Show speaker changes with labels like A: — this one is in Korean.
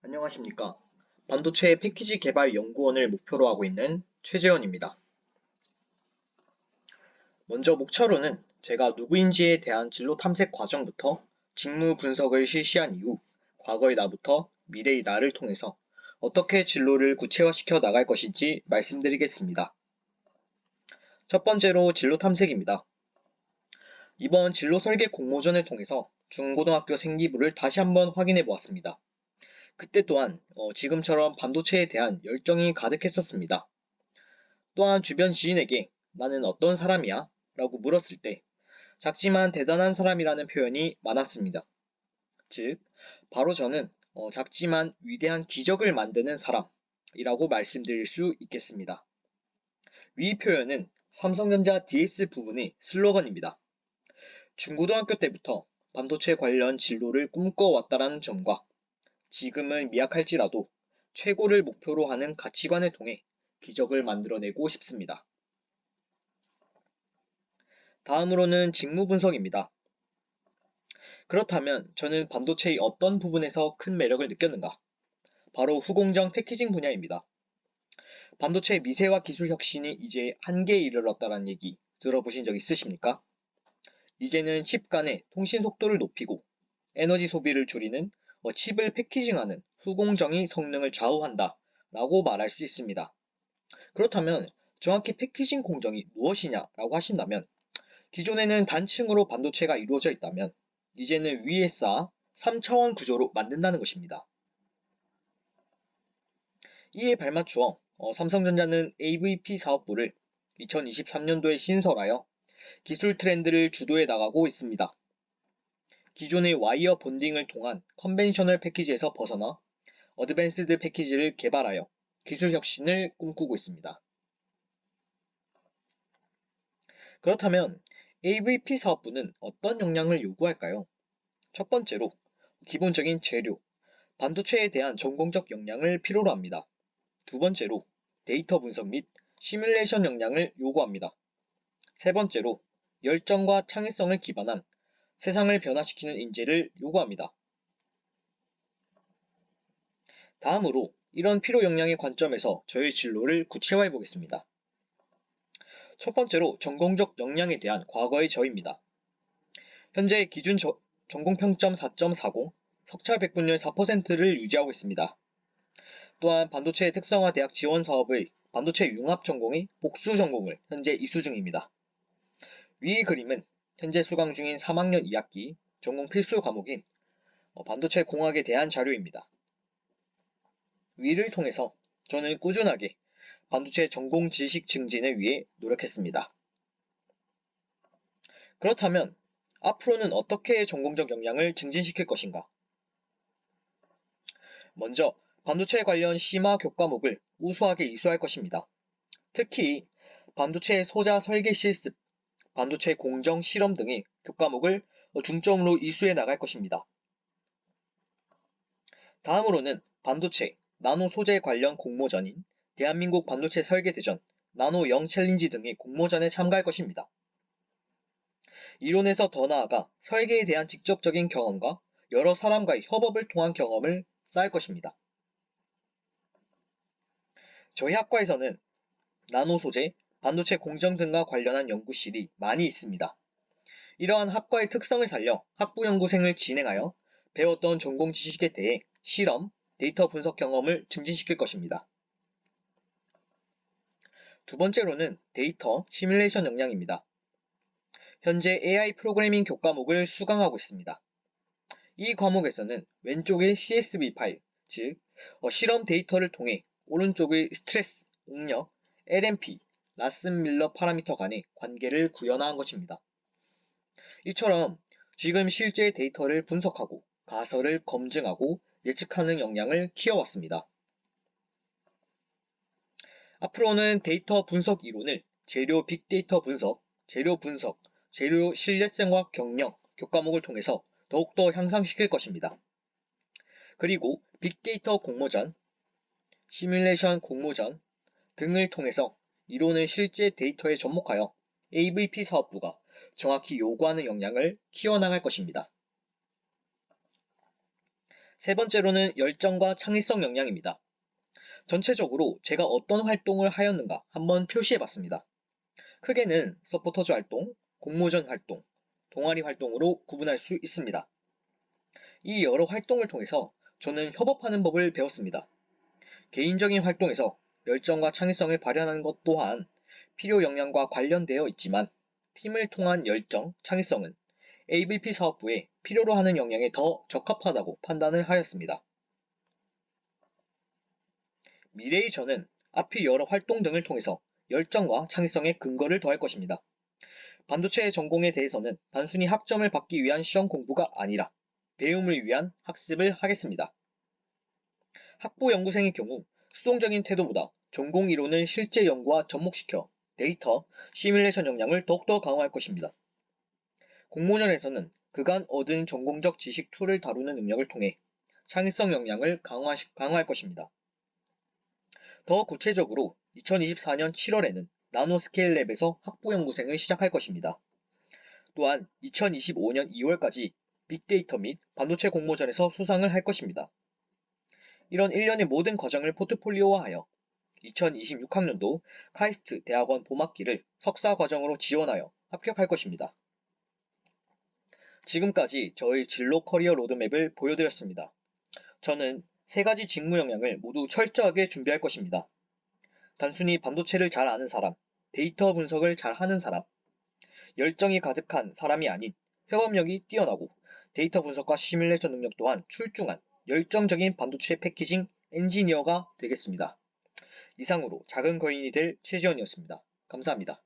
A: 안녕하십니까. 반도체 패키지 개발 연구원을 목표로 하고 있는 최재원입니다. 먼저 목차로는 제가 누구인지에 대한 진로 탐색 과정부터 직무 분석을 실시한 이후 과거의 나부터 미래의 나를 통해서 어떻게 진로를 구체화시켜 나갈 것인지 말씀드리겠습니다. 첫 번째로 진로 탐색입니다. 이번 진로 설계 공모전을 통해서 중고등학교 생기부를 다시 한번 확인해 보았습니다. 그때 또한 지금처럼 반도체에 대한 열정이 가득했었습니다. 또한 주변 지인에게 나는 어떤 사람이야? 라고 물었을 때 작지만 대단한 사람이라는 표현이 많았습니다. 즉, 바로 저는 작지만 위대한 기적을 만드는 사람이라고 말씀드릴 수 있겠습니다. 위 표현은 삼성전자 DS 부분의 슬로건입니다. 중고등학교 때부터 반도체 관련 진로를 꿈꿔왔다는 점과 지금은 미약할지라도 최고를 목표로 하는 가치관을 통해 기적을 만들어내고 싶습니다. 다음으로는 직무 분석입니다. 그렇다면 저는 반도체의 어떤 부분에서 큰 매력을 느꼈는가? 바로 후공정 패키징 분야입니다. 반도체 미세화 기술 혁신이 이제 한계에 이르렀다는 얘기 들어보신 적 있으십니까? 이제는 칩 간의 통신 속도를 높이고 에너지 소비를 줄이는 칩을 패키징하는 후공정이 성능을 좌우한다 라고 말할 수 있습니다. 그렇다면 정확히 패키징 공정이 무엇이냐라고 하신다면 기존에는 단층으로 반도체가 이루어져 있다면 이제는 위에 쌓아 3차원 구조로 만든다는 것입니다. 이에 발맞추어 삼성전자는 AVP 사업부를 2023년도에 신설하여 기술 트렌드를 주도해 나가고 있습니다. 기존의 와이어 본딩을 통한 컨벤셔널 패키지에서 벗어나 어드밴스드 패키지를 개발하여 기술 혁신을 꿈꾸고 있습니다. 그렇다면 AVP 사업부는 어떤 역량을 요구할까요? 첫 번째로 기본적인 재료, 반도체에 대한 전공적 역량을 필요로 합니다. 두 번째로 데이터 분석 및 시뮬레이션 역량을 요구합니다. 세 번째로 열정과 창의성을 기반한 세상을 변화시키는 인재를 요구합니다. 다음으로 이런 필요 역량의 관점에서 저의 진로를 구체화해 보겠습니다. 첫 번째로 전공적 역량에 대한 과거의 저입니다. 현재 기준 전공평점 4.40, 석차 백분율 4%를 유지하고 있습니다. 또한 반도체 특성화 대학 지원 사업의 반도체 융합 전공의 복수 전공을 현재 이수 중입니다. 위 그림은 현재 수강 중인 3학년 2학기 전공 필수 과목인 반도체 공학에 대한 자료입니다. 위를 통해서 저는 꾸준하게 반도체 전공 지식 증진을 위해 노력했습니다. 그렇다면 앞으로는 어떻게 전공적 역량을 증진시킬 것인가? 먼저 반도체 관련 심화 교과목을 우수하게 이수할 것입니다. 특히 반도체 소자 설계 실습, 반도체 공정 실험 등의 교과목을 중점으로 이수해 나갈 것입니다. 다음으로는 반도체, 나노 소재 관련 공모전인 대한민국 반도체 설계대전, 나노 영 챌린지 등의 공모전에 참가할 것입니다. 이론에서 더 나아가 설계에 대한 직접적인 경험과 여러 사람과의 협업을 통한 경험을 쌓을 것입니다. 저희 학과에서는 나노 소재, 반도체 공정 등과 관련한 연구실이 많이 있습니다. 이러한 학과의 특성을 살려 학부 연구생을 진행하여 배웠던 전공 지식에 대해 실험, 데이터 분석 경험을 증진시킬 것입니다. 두 번째로는 데이터 시뮬레이션 역량입니다. 현재 AI 프로그래밍 교과목을 수강하고 있습니다. 이 과목에서는 왼쪽의 CSV 파일, 즉 실험 데이터를 통해 오른쪽의 스트레스, 응력, LMP, 라슨 밀러 파라미터 간의 관계를 구현한 것입니다. 이처럼 지금 실제 데이터를 분석하고 가설을 검증하고 예측하는 역량을 키워왔습니다. 앞으로는 데이터 분석 이론을 재료 빅데이터 분석, 재료 신뢰성과 경영 교과목을 통해서 더욱더 향상시킬 것입니다. 그리고 빅데이터 공모전, 시뮬레이션 공모전 등을 통해서 이론을 실제 데이터에 접목하여 AVP 사업부가 정확히 요구하는 역량을 키워나갈 것입니다. 세 번째로는 열정과 창의성 역량입니다. 전체적으로 제가 어떤 활동을 하였는가 한번 표시해봤습니다. 크게는 서포터즈 활동, 공모전 활동, 동아리 활동으로 구분할 수 있습니다. 이 여러 활동을 통해서 저는 협업하는 법을 배웠습니다. 개인적인 활동에서 열정과 창의성을 발현하는 것 또한 필요 역량과 관련되어 있지만 팀을 통한 열정, 창의성은 AVP 사업부에 필요로 하는 역량에 더 적합하다고 판단을 하였습니다. 미래의 저는 앞의 여러 활동 등을 통해서 열정과 창의성에 근거를 더할 것입니다. 반도체 전공에 대해서는 단순히 학점을 받기 위한 시험 공부가 아니라 배움을 위한 학습을 하겠습니다. 학부 연구생의 경우 수동적인 태도보다 전공 이론을 실제 연구와 접목시켜 데이터, 시뮬레이션 역량을 더욱더 강화할 것입니다. 공모전에서는 그간 얻은 전공적 지식 툴을 다루는 능력을 통해 창의성 역량을 강화할 것입니다. 더 구체적으로 2024년 7월에는 나노스케일 랩에서 학부 연구생을 시작할 것입니다. 또한 2025년 2월까지 빅데이터 및 반도체 공모전에서 수상을 할 것입니다. 이런 일련의 모든 과정을 포트폴리오화하여 2026학년도 카이스트 대학원 봄학기를 석사 과정으로 지원하여 합격할 것입니다. 지금까지 저의 진로 커리어 로드맵을 보여드렸습니다. 저는 세 가지 직무 역량을 모두 철저하게 준비할 것입니다. 단순히 반도체를 잘 아는 사람, 데이터 분석을 잘 하는 사람, 열정이 가득한 사람이 아닌 협업력이 뛰어나고 데이터 분석과 시뮬레이션 능력 또한 출중한 열정적인 반도체 패키징 엔지니어가 되겠습니다. 이상으로 작은 거인이 될 최지원이었습니다. 감사합니다.